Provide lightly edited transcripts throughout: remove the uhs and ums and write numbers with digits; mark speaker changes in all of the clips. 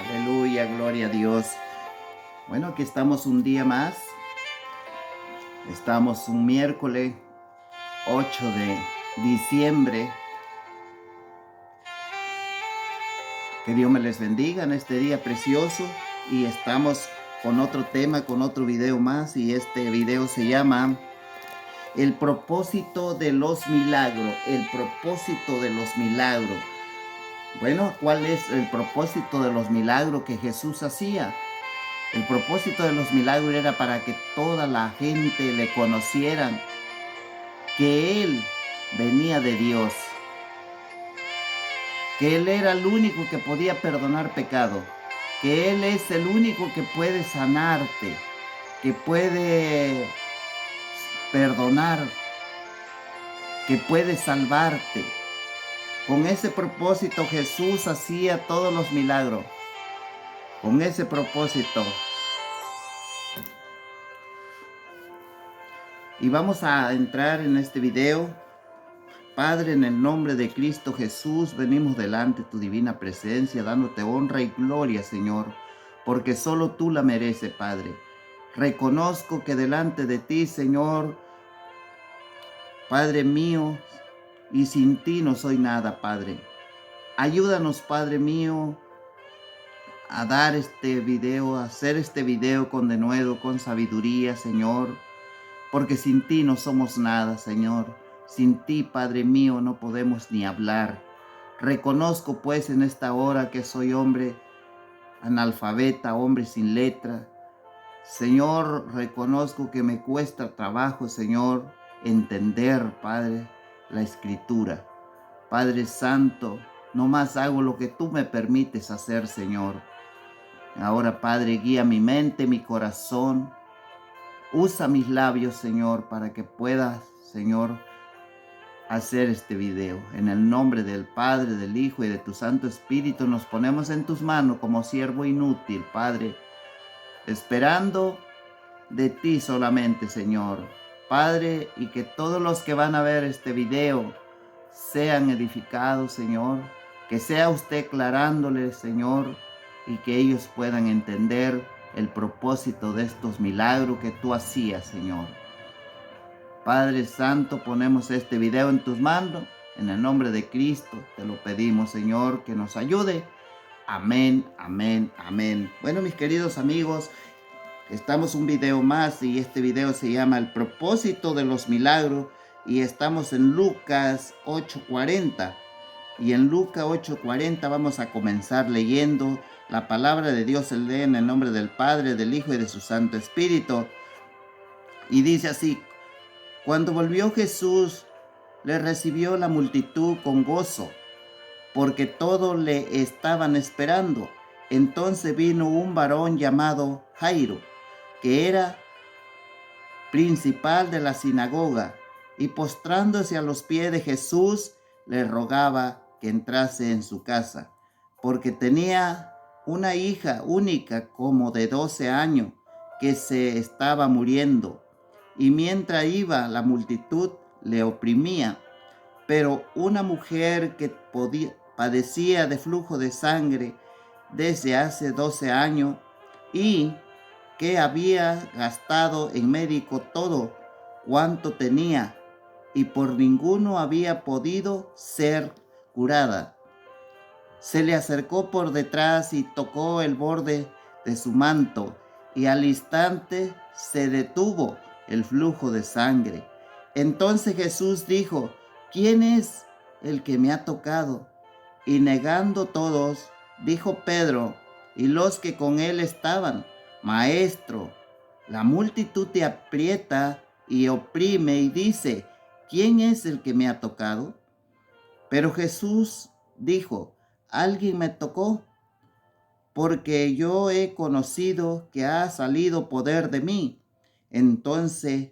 Speaker 1: Aleluya, gloria a Dios. Bueno, aquí estamos un día más. Estamos un miércoles 8 de diciembre. Que Dios me les bendiga en este día precioso. Y estamos con otro tema, con otro video más. Y este video se llama El propósito de los milagros. El propósito de los milagros. Bueno, ¿cuál es el propósito de los milagros que Jesús hacía? El propósito de los milagros era para que toda la gente le conocieran que Él venía de Dios, que Él era el único que podía perdonar pecado, que Él es el único que puede sanarte, que puede perdonar, que puede salvarte. Con ese propósito Jesús hacía todos los milagros. Con ese propósito. Y vamos a entrar en este video. Padre, en el nombre de Cristo Jesús, venimos delante de tu divina presencia, dándote honra y gloria, Señor, porque solo tú la mereces, Padre. Reconozco que delante de ti, Señor, Padre mío, y sin ti no soy nada, Padre. Ayúdanos, Padre mío, a dar este video, a hacer este video con denuedo, con sabiduría, Señor, porque sin ti no somos nada, Señor. Sin ti, Padre mío, no podemos ni hablar. Reconozco pues en esta hora que soy hombre analfabeta, hombre sin letra. Señor, reconozco que me cuesta trabajo, Señor, entender, Padre, la Escritura. Padre Santo, nomás hago lo que tú me permites hacer, Señor. Ahora, Padre, guía mi mente, mi corazón. Usa mis labios, Señor, para que puedas, Señor, hacer este video. En el nombre del Padre, del Hijo y de tu Santo Espíritu nos ponemos en tus manos como siervo inútil, Padre, esperando de ti solamente, Señor. Padre, y que todos los que van a ver este video sean edificados, Señor. Que sea usted aclarándoles, Señor, y que ellos puedan entender el propósito de estos milagros que tú hacías, Señor. Padre Santo, ponemos este video en tus manos. En el nombre de Cristo te lo pedimos, Señor, que nos ayude. Amén, amén, amén. Bueno, mis queridos amigos, estamos un video más y este video se llama El propósito de los milagros y estamos en Lucas 8:40. Y en Lucas 8:40 vamos a comenzar leyendo la palabra de Dios. Se lee en el nombre del Padre, del Hijo y de su Santo Espíritu. Y dice así: Cuando volvió Jesús, le recibió la multitud con gozo, porque todos le estaban esperando. Entonces vino un varón llamado Jairo, que era principal de la sinagoga, y postrándose a los pies de Jesús, le rogaba que entrase en su casa, porque tenía una hija única como de 12 años, que se estaba muriendo. Y mientras iba, la multitud le oprimía. Pero una mujer que padecía de flujo de sangre desde hace 12 años y que había gastado en médico todo cuanto tenía y por ninguno había podido ser curada, se le acercó por detrás y tocó el borde de su manto, y al instante se detuvo el flujo de sangre. Entonces Jesús dijo: ¿Quién es el que me ha tocado? Y negando todos, dijo Pedro y los que con él estaban: Maestro, la multitud te aprieta y oprime y dice: ¿Quién es el que me ha tocado? Pero Jesús dijo: Alguien me tocó, porque yo he conocido que ha salido poder de mí. Entonces,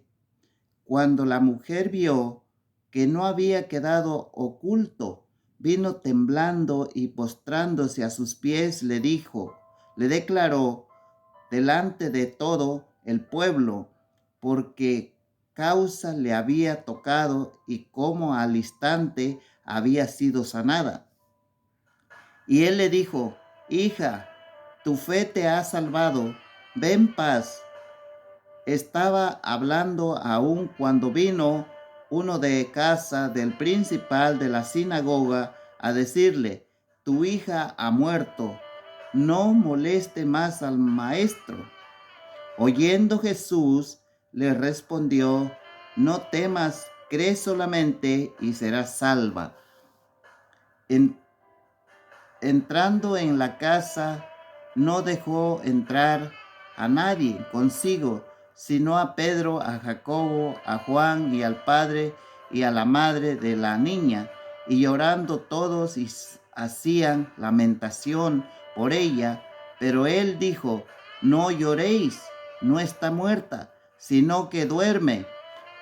Speaker 1: cuando la mujer vio que no había quedado oculto, vino temblando y postrándose a sus pies, le declaró delante de todo el pueblo, porque causa le había tocado y cómo al instante había sido sanada. Y él le dijo: Hija, tu fe te ha salvado, ve en paz. Estaba hablando aún cuando vino uno de casa del principal de la sinagoga a decirle, tu hija ha muerto, no moleste más al maestro. Oyendo Jesús, le respondió, no temas, cree solamente y serás salva. Entrando en la casa, no dejó entrar a nadie consigo, sino a Pedro, a Jacobo, a Juan y al padre y a la madre de la niña, y llorando todos y hacían lamentación por ella. Pero él dijo, no lloréis, no está muerta, sino que duerme.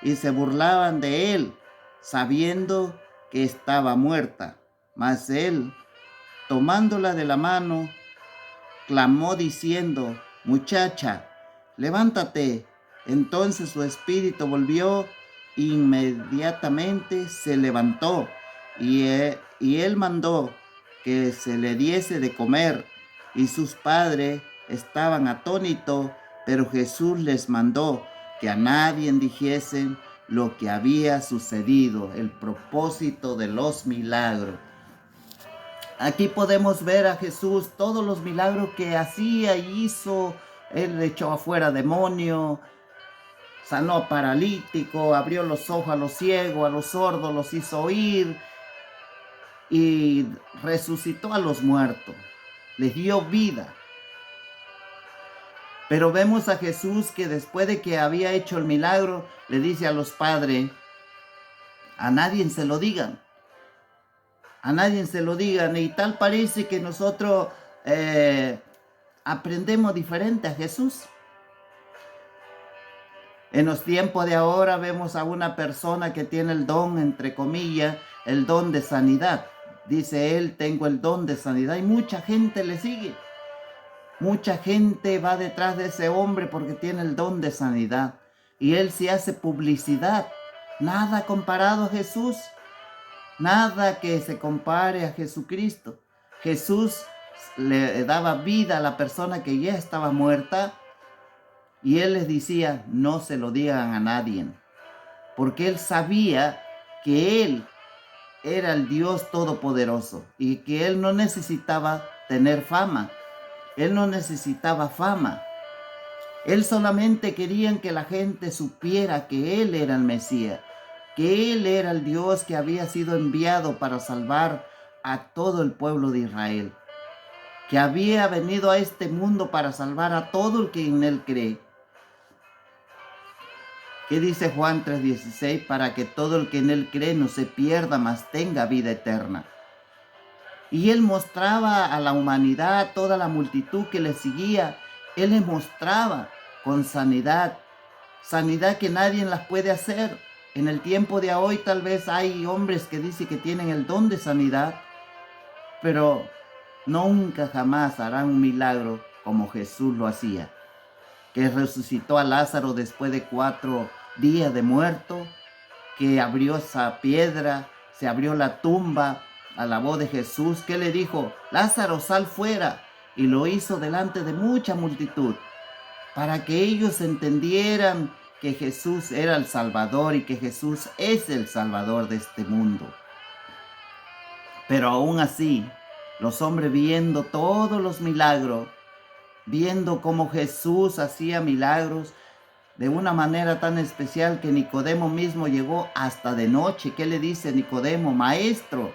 Speaker 1: Y se burlaban de él, sabiendo que estaba muerta. Mas él, tomándola de la mano, clamó diciendo, muchacha, levántate. Entonces su espíritu volvió, inmediatamente se levantó, y él mandó que se le diese de comer, y sus padres estaban atónitos, pero Jesús les mandó que a nadie dijesen lo que había sucedido, el propósito de los milagros. Aquí podemos ver a Jesús, todos los milagros que hacía y hizo. Él echó afuera demonios, sanó a paralítico, abrió los ojos a los ciegos, a los sordos los hizo oír y resucitó a los muertos, les dio vida. Pero vemos a Jesús que después de que había hecho el milagro, le dice a los padres, a nadie se lo digan. A nadie se lo digan, y tal parece que nosotros aprendemos diferente a Jesús. En los tiempos de ahora vemos a una persona que tiene el don, entre comillas, el don de sanidad. Dice él, tengo el don de sanidad, y mucha gente le sigue. Mucha gente va detrás de ese hombre porque tiene el don de sanidad. Y él se hace publicidad. Nada comparado a Jesús. Nada que se compare a Jesucristo. Jesús le daba vida a la persona que ya estaba muerta, y él les decía, no se lo digan a nadie, porque él sabía que él era el Dios Todopoderoso y que él no necesitaba tener fama. Él no necesitaba fama. Él solamente quería que la gente supiera que él era el Mesías, que él era el Dios que había sido enviado para salvar a todo el pueblo de Israel, que había venido a este mundo para salvar a todo el que en él cree. ¿Qué dice Juan 3:16? Para que todo el que en él cree no se pierda, mas tenga vida eterna. Y él mostraba a la humanidad, a toda la multitud que le seguía, él les mostraba con sanidad, sanidad que nadie las puede hacer. En el tiempo de hoy tal vez hay hombres que dicen que tienen el don de sanidad, pero nunca jamás harán un milagro como Jesús lo hacía, que resucitó a Lázaro después de 4 días de muerto, que abrió esa piedra, se abrió la tumba a la voz de Jesús, que le dijo, Lázaro, sal fuera, y lo hizo delante de mucha multitud, para que ellos entendieran que Jesús era el Salvador y que Jesús es el Salvador de este mundo. Pero aún así, los hombres viendo todos los milagros, viendo cómo Jesús hacía milagros de una manera tan especial que Nicodemo mismo llegó hasta de noche. ¿Qué le dice Nicodemo? Maestro,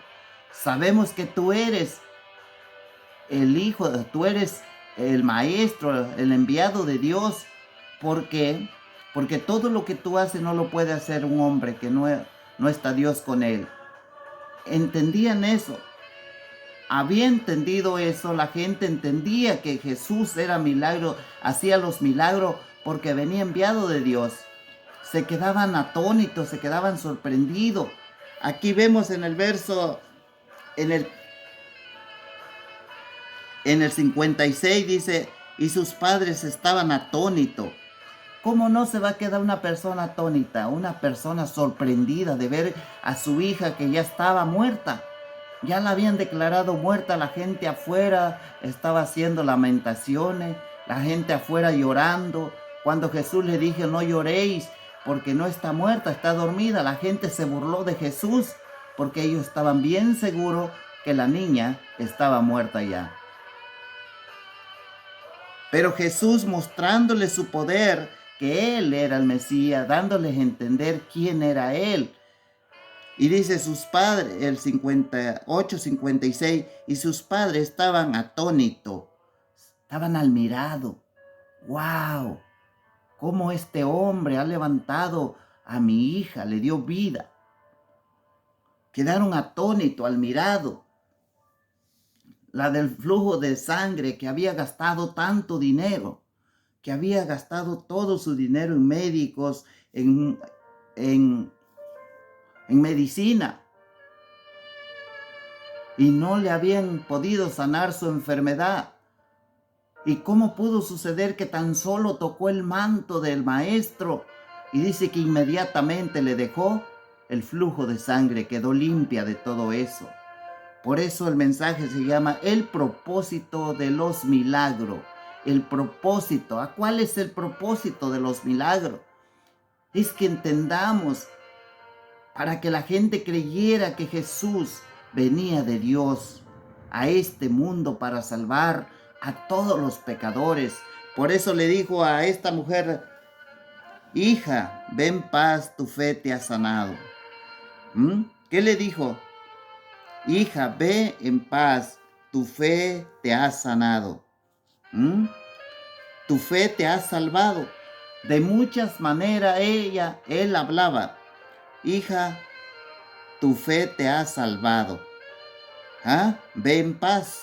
Speaker 1: sabemos que tú eres el Hijo, tú eres el Maestro, el enviado de Dios. ¿Por qué? Porque todo lo que tú haces no lo puede hacer un hombre que no está Dios con él. Entendían eso. Había entendido eso, la gente entendía que Jesús era milagro, hacía los milagros porque venía enviado de Dios. Se quedaban atónitos, se quedaban sorprendidos. Aquí vemos en el verso, en el 56 dice, y sus padres estaban atónitos. ¿Cómo no se va a quedar una persona atónita, una persona sorprendida de ver a su hija que ya estaba muerta? Ya la habían declarado muerta, la gente afuera estaba haciendo lamentaciones, la gente afuera llorando. Cuando Jesús le dijo, no lloréis, porque no está muerta, está dormida, la gente se burló de Jesús, porque ellos estaban bien seguros que la niña estaba muerta ya. Pero Jesús, mostrándole su poder, que Él era el Mesías, dándoles a entender quién era Él. Y dice sus padres, el 58, 56, y sus padres estaban atónitos, estaban admirados. ¡Wow! ¿Cómo este hombre ha levantado a mi hija, le dio vida? Quedaron atónitos, admirados. La del flujo de sangre, que había gastado tanto dinero, que había gastado todo su dinero en médicos, en medicina, y no le habían podido sanar su enfermedad. ¿Y cómo pudo suceder que tan solo tocó el manto del maestro? Y dice que inmediatamente le dejó el flujo de sangre, quedó limpia de todo eso. Por eso el mensaje se llama el propósito de los milagros. El propósito. ¿A cuál es el propósito de los milagros? Es que entendamos, para que la gente creyera que Jesús venía de Dios a este mundo para salvar a todos los pecadores. Por eso le dijo a esta mujer, hija, ven paz, tu fe te ha sanado. ¿Qué le dijo? Hija, ve en paz, tu fe te ha sanado. Tu fe te ha salvado. De muchas maneras él hablaba. Hija, tu fe te ha salvado. Ve en paz.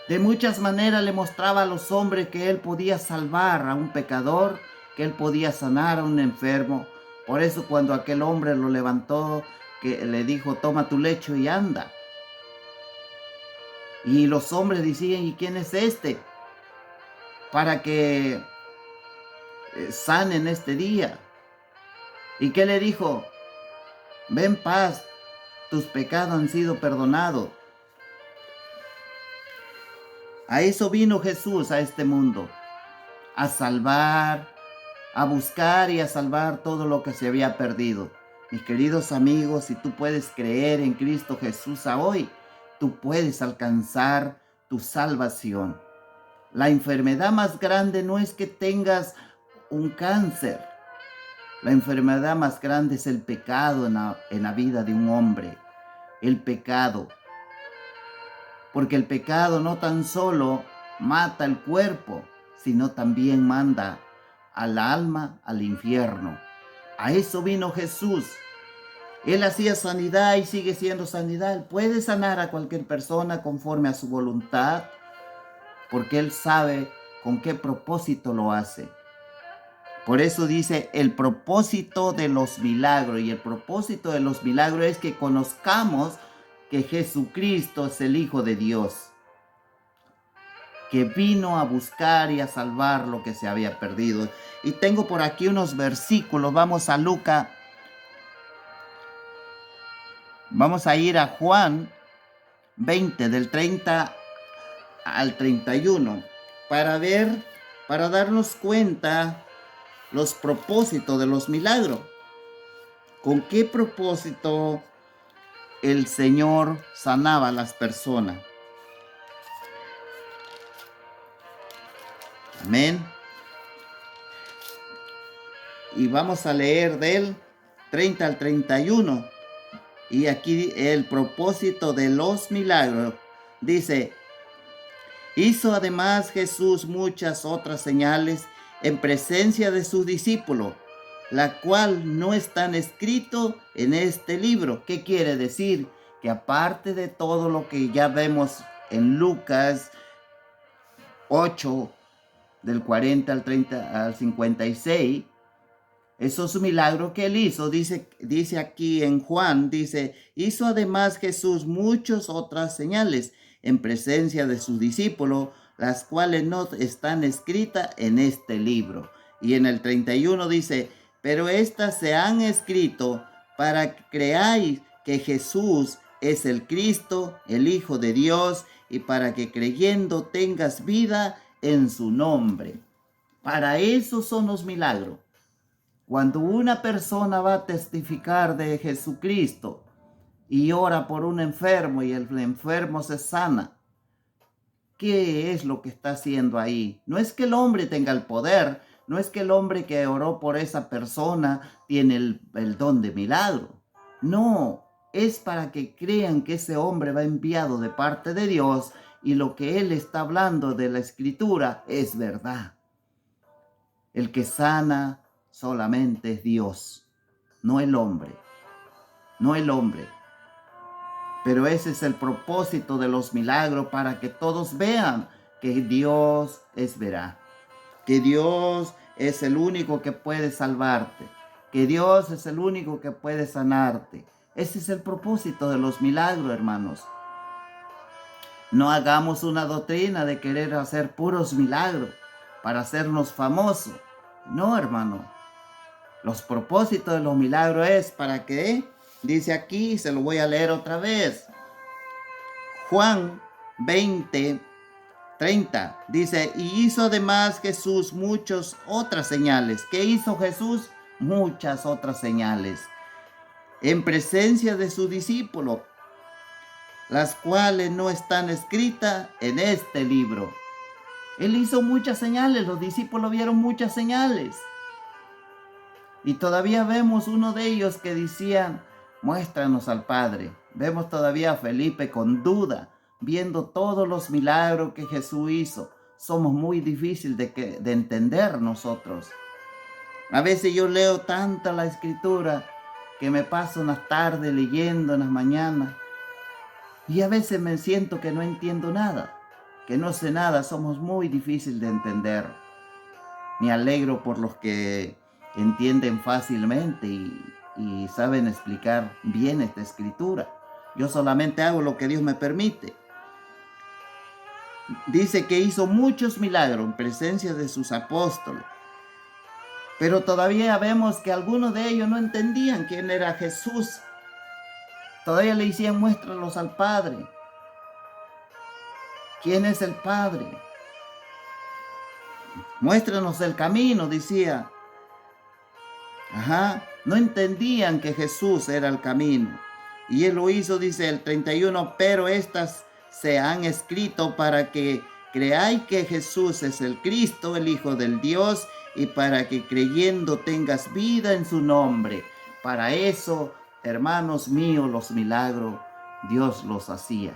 Speaker 1: De muchas maneras le mostraba a los hombres que él podía salvar a un pecador, que él podía sanar a un enfermo. Por eso cuando aquel hombre lo levantó, que le dijo, toma tu lecho y anda. Y los hombres decían, ¿y quién es este? Para que sanen este día. ¿Y qué le dijo? Ven paz, tus pecados han sido perdonados. A eso vino Jesús a este mundo, a salvar, a buscar y a salvar todo lo que se había perdido. Mis queridos amigos, si tú puedes creer en Cristo Jesús hoy, tú puedes alcanzar tu salvación. La enfermedad más grande no es que tengas un cáncer. La enfermedad más grande es el pecado en la vida de un hombre. El pecado. Porque el pecado no tan solo mata el cuerpo, sino también manda al alma al infierno. A eso vino Jesús. Él hacía sanidad y sigue siendo sanidad. Él puede sanar a cualquier persona conforme a su voluntad, porque Él sabe con qué propósito lo hace. Por eso dice el propósito de los milagros. Y el propósito de los milagros es que conozcamos que Jesucristo es el Hijo de Dios, que vino a buscar y a salvar lo que se había perdido. Y tengo por aquí unos versículos. Vamos a Lucas. Vamos a ir a Juan 20, del 30 al 31, para darnos cuenta los propósitos de los milagros. ¿Con qué propósito el Señor sanaba a las personas? Amén. Y vamos a leer del 30 al 31. Y aquí el propósito de los milagros. Dice, hizo además Jesús muchas otras señales en presencia de sus discípulos, la cual no están escrito en este libro. ¿Qué quiere decir? Que aparte de todo lo que ya vemos en Lucas 8, del 40 al 30 al 56, esos milagros que él hizo, dice aquí en Juan, dice, hizo además Jesús muchas otras señales en presencia de sus discípulos, las cuales no están escritas en este libro. Y en el 31 dice, pero estas se han escrito para que creáis que Jesús es el Cristo, el Hijo de Dios, y para que creyendo tengas vida en su nombre. Para eso son los milagros. Cuando una persona va a testificar de Jesucristo y ora por un enfermo y el enfermo se sana, ¿qué es lo que está haciendo ahí? No es que el hombre tenga el poder, no es que el hombre que oró por esa persona tiene el don de milagro. No, es para que crean que ese hombre va enviado de parte de Dios y lo que él está hablando de la Escritura es verdad. El que sana solamente es Dios, no el hombre, no el hombre. Pero ese es el propósito de los milagros, para que todos vean que Dios es veraz, que Dios es el único que puede salvarte, que Dios es el único que puede sanarte. Ese es el propósito de los milagros, hermanos. No hagamos una doctrina de querer hacer puros milagros para hacernos famosos. No, hermano. Los propósitos de los milagros es para que, dice aquí, se lo voy a leer otra vez. Juan 20:30 dice, y hizo además Jesús muchas otras señales. ¿Qué hizo Jesús? Muchas otras señales en presencia de sus discípulos, las cuales no están escritas en este libro. Él hizo muchas señales, los discípulos vieron muchas señales. Y todavía vemos uno de ellos que decían, muéstranos al Padre. Vemos todavía a Felipe con duda, viendo todos los milagros que Jesús hizo. Somos muy difíciles de entender nosotros. A veces yo leo tanto la Escritura que me paso unas tardes leyendo, en las mañanas. Y a veces me siento que no entiendo nada, que no sé nada. Somos muy difíciles de entender. Me alegro por los que entienden fácilmente y saben explicar bien esta Escritura. Yo solamente hago lo que Dios me permite. Dice que hizo muchos milagros en presencia de sus apóstoles. Pero todavía vemos que algunos de ellos no entendían quién era Jesús. Todavía le decían, muéstralos al Padre. ¿Quién es el Padre? Muéstranos el camino, decía. No entendían que Jesús era el camino. Y él lo hizo, dice el 31, pero estas se han escrito para que creáis que Jesús es el Cristo, el Hijo del Dios, y para que creyendo tengas vida en su nombre. Para eso, hermanos míos, los milagros Dios los hacía,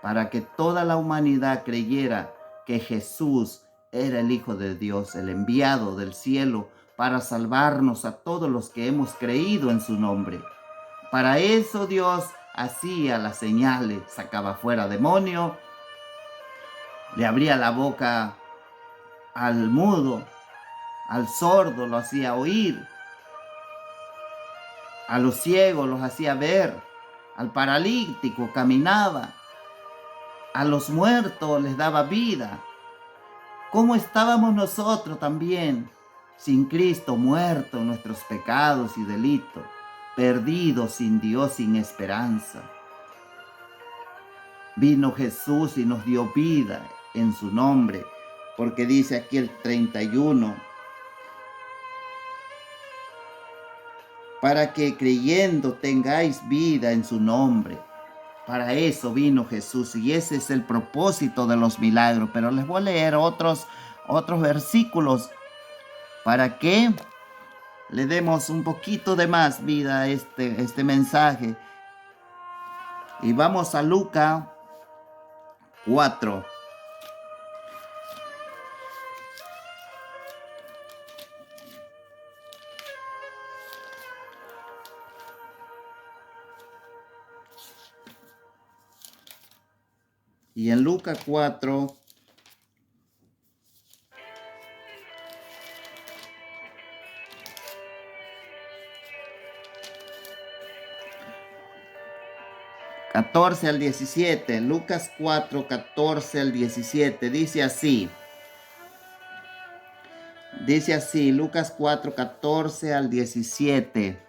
Speaker 1: para que toda la humanidad creyera que Jesús era el Hijo de Dios, el enviado del cielo, para salvarnos a todos los que hemos creído en su nombre. Para eso Dios hacía las señales, sacaba fuera demonios, le abría la boca al mudo, al sordo lo hacía oír, a los ciegos los hacía ver, al paralítico caminaba, a los muertos les daba vida. ¿Cómo estábamos nosotros también sin Cristo, muertos en nuestros pecados y delitos, perdidos sin Dios, sin esperanza? Vino Jesús y nos dio vida en su nombre, porque dice aquí el 31, para que creyendo tengáis vida en su nombre. Para eso vino Jesús y ese es el propósito de los milagros. Pero les voy a leer otros versículos para que le demos un poquito de más vida a este mensaje. Y vamos a Lucas 4. Y en Lucas 4, ...14 al 17... Lucas 4, 14 al 17... Dice así... Lucas 4, 14 al 17...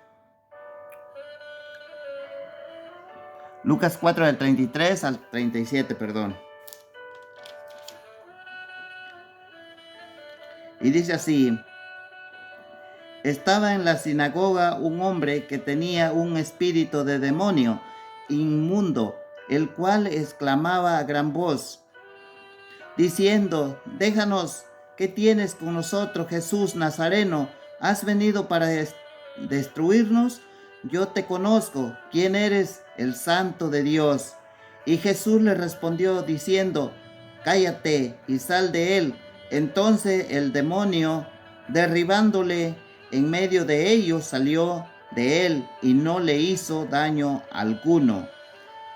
Speaker 1: Lucas 4 del 33 al 37, perdón. Y dice así: estaba en la sinagoga un hombre que tenía un espíritu de demonio inmundo, el cual exclamaba a gran voz, diciendo: déjanos, ¿qué tienes con nosotros, Jesús Nazareno? ¿Has venido para destruirnos? Yo te conozco, ¿quién eres? El Santo de Dios. Y Jesús le respondió diciendo: cállate y sal de él. Entonces el demonio, derribándole en medio de ellos, salió de él y no le hizo daño alguno.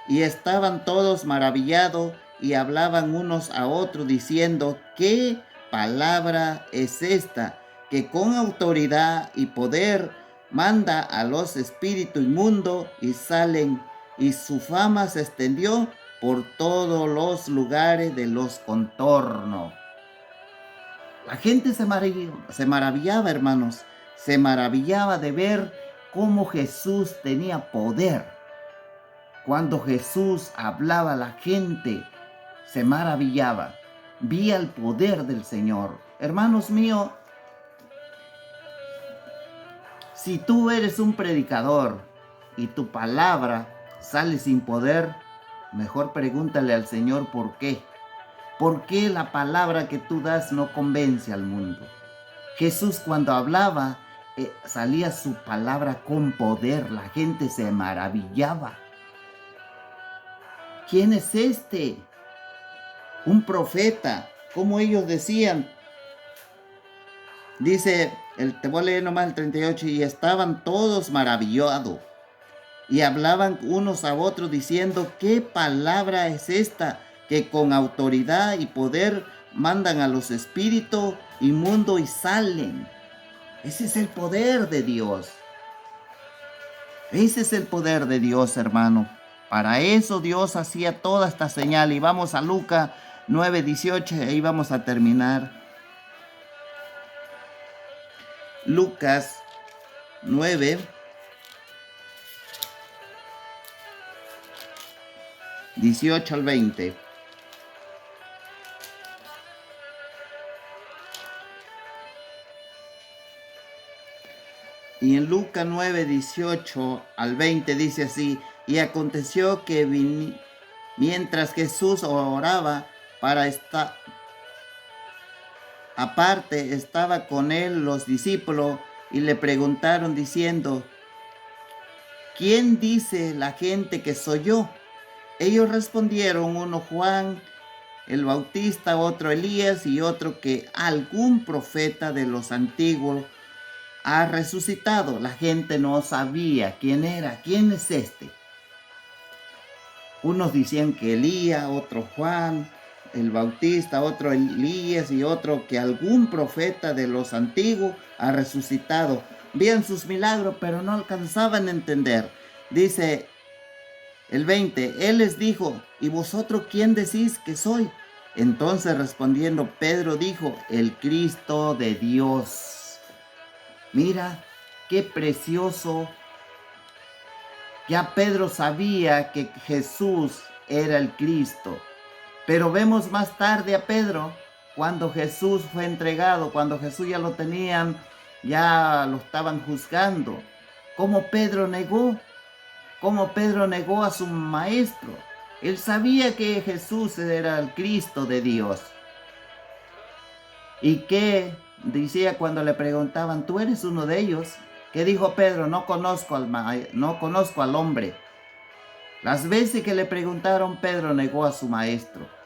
Speaker 1: Y estaban todos maravillados y hablaban unos a otros diciendo: ¿qué palabra es esta que con autoridad y poder manda a los espíritus inmundos y salen? Y su fama se extendió por todos los lugares de los contornos. La gente se maravillaba, hermanos, se maravillaba de ver cómo Jesús tenía poder. Cuando Jesús hablaba, la gente se maravillaba, vía el poder del Señor. Hermanos míos, si tú eres un predicador y tu palabra sale sin poder, mejor pregúntale al Señor por qué. ¿Por qué la palabra que tú das no convence al mundo? Jesús, cuando hablaba, salía su palabra con poder. La gente se maravillaba. ¿Quién es este? Un profeta, como ellos decían. Dice, te voy a leer nomás el 38, y estaban todos maravillados y hablaban unos a otros diciendo: ¿qué palabra es esta que con autoridad y poder mandan a los espíritus inmundos y salen? Ese es el poder de Dios. Ese es el poder de Dios, hermano. Para eso Dios hacía toda esta señal. Y vamos a Lucas 9:18, ahí vamos a terminar. Lucas 9, 18 al 20. Y en Lucas 9, 18 al 20 dice así: y aconteció que mientras Jesús oraba para esta aparte, estaba con él los discípulos y le preguntaron diciendo: ¿quién dice la gente que soy yo? Ellos respondieron, uno Juan el Bautista, otro Elías y otro que algún profeta de los antiguos ha resucitado. La gente no sabía quién era, quién es este. Unos decían que Elías, otro Juan el Bautista, otro Elías y otro que algún profeta de los antiguos ha resucitado. Veían sus milagros, pero no alcanzaban a entender. Dice el 20, él les dijo: ¿y vosotros quién decís que soy? Entonces respondiendo Pedro dijo: el Cristo de Dios. Mira, qué precioso. Ya Pedro sabía que Jesús era el Cristo. Pero vemos más tarde a Pedro, cuando Jesús fue entregado, cuando Jesús ya lo tenían, ya lo estaban juzgando. ¿Cómo Pedro negó? ¿Cómo Pedro negó a su maestro? Él sabía que Jesús era el Cristo de Dios. ¿Y qué decía cuando le preguntaban: ¿tú eres uno de ellos? ¿Qué dijo Pedro? No conozco al hombre. Las veces que le preguntaron, Pedro negó a su maestro.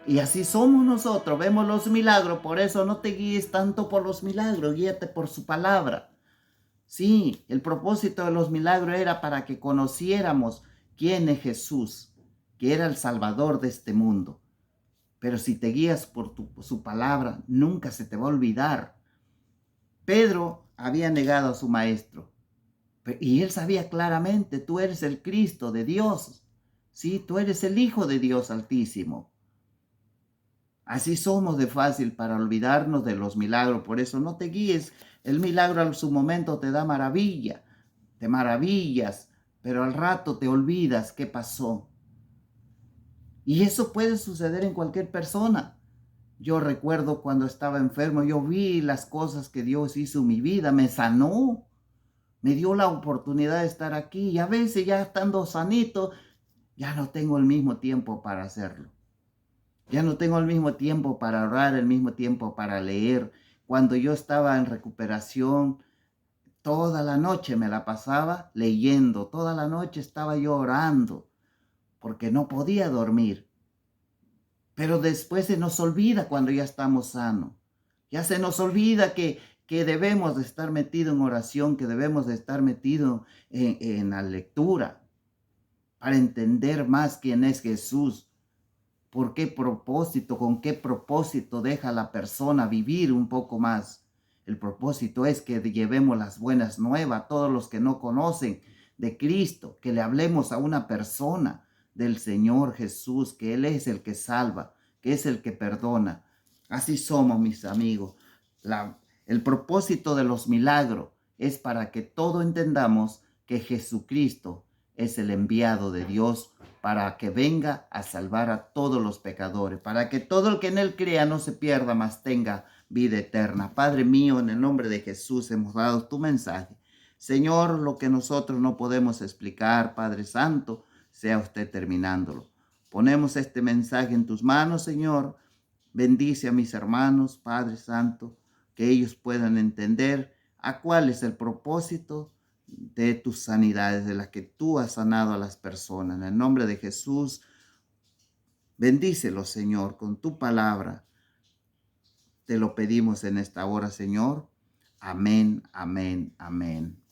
Speaker 1: Y así somos nosotros, vemos los milagros. Por eso no te guíes tanto por los milagros, guíate por su palabra. Sí, el propósito de los milagros era para que conociéramos quién es Jesús, que era el Salvador de este mundo. Pero si te guías por su palabra, nunca se te va a olvidar. Pedro había negado a su maestro. Y él sabía claramente: tú eres el Cristo de Dios. Sí, tú eres el Hijo de Dios Altísimo. Así somos de fácil para olvidarnos de los milagros. Por eso no te guíes. El milagro en su momento te da maravilla. Te maravillas. pero al rato te olvidas qué pasó. Y eso puede suceder en cualquier persona. Yo recuerdo cuando estaba enfermo, yo vi las cosas que Dios hizo en mi vida, me sanó, me dio la oportunidad de estar aquí y a veces ya estando sanito, ya no tengo el mismo tiempo para hacerlo. Ya no tengo el mismo tiempo para orar, el mismo tiempo para leer. Cuando yo estaba en recuperación, toda la noche me la pasaba leyendo, toda la noche estaba yo orando, porque no podía dormir. Pero después se nos olvida cuando ya estamos sanos. Ya se nos olvida que debemos de estar metidos en oración, que debemos de estar metidos en la lectura para entender más quién es Jesús. ¿Por qué propósito, con qué propósito deja la persona vivir un poco más? El propósito es que llevemos las buenas nuevas a todos los que no conocen de Cristo, que le hablemos a una persona del Señor Jesús, que Él es el que salva, que es el que perdona. Así somos, mis amigos. El propósito de los milagros es para que todos entendamos que Jesucristo es el enviado de Dios para que venga a salvar a todos los pecadores, para que todo el que en Él crea no se pierda, mas tenga vida eterna. Padre mío, en el nombre de Jesús hemos dado tu mensaje. Señor, lo que nosotros no podemos explicar, Padre Santo, sea usted terminándolo. Ponemos este mensaje en tus manos, Señor. Bendice a mis hermanos, Padre Santo, que ellos puedan entender a cuál es el propósito de tus sanidades, de las que tú has sanado a las personas. En el nombre de Jesús, bendícelos, Señor, con tu palabra. Te lo pedimos en esta hora, Señor. Amén, amén, amén.